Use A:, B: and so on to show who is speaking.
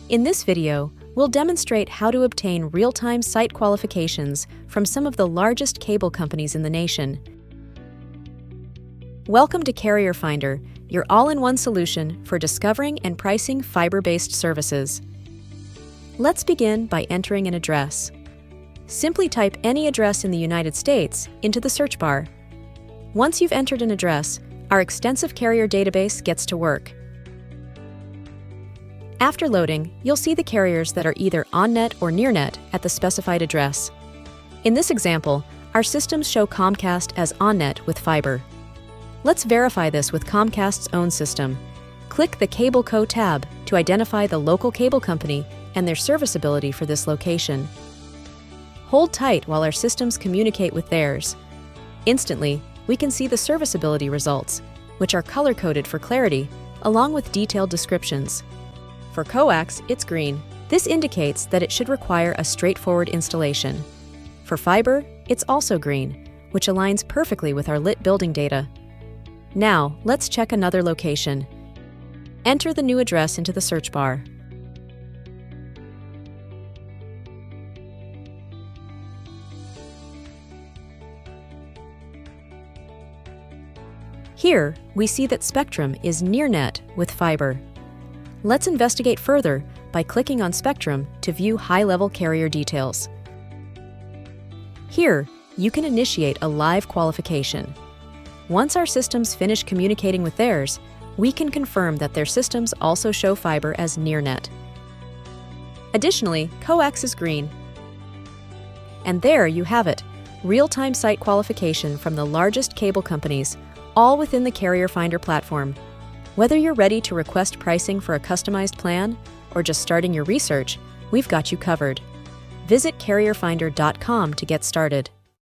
A: In this video, we'll demonstrate how to obtain real-time site qualifications from some of the largest cable companies in the nation. Welcome to CarrierFinder, your all-in-one solution for discovering and pricing fiber-based services. Let's begin by entering an address. Simply type any address in the United States into the search bar. Once you've entered an address, our extensive carrier database gets to work. After loading, you'll see the carriers that are either OnNet or NearNet at the specified address. In this example, our systems show Comcast as OnNet with fiber. Let's verify this with Comcast's own system. Click the Cable Co tab to identify the local cable company and their serviceability for this location. Hold tight while our systems communicate with theirs. Instantly, we can see the serviceability results, which are color-coded for clarity, along with detailed descriptions. For coax, it's green. This indicates that it should require a straightforward installation. For fiber, it's also green, which aligns perfectly with our lit building data. Now, let's check another location. Enter the new address into the search bar. Here, we see that Spectrum is NearNet with fiber. Let's investigate further by clicking on Spectrum to view high-level carrier details. Here, you can initiate a live qualification. Once our systems finish communicating with theirs, we can confirm that their systems also show fiber as NearNet. Additionally, coax is green. And there you have it, real-time site qualification from the largest cable companies, all within the CarrierFinder platform. Whether you're ready to request pricing for a customized plan or just starting your research, we've got you covered. Visit CarrierFinder.com to get started.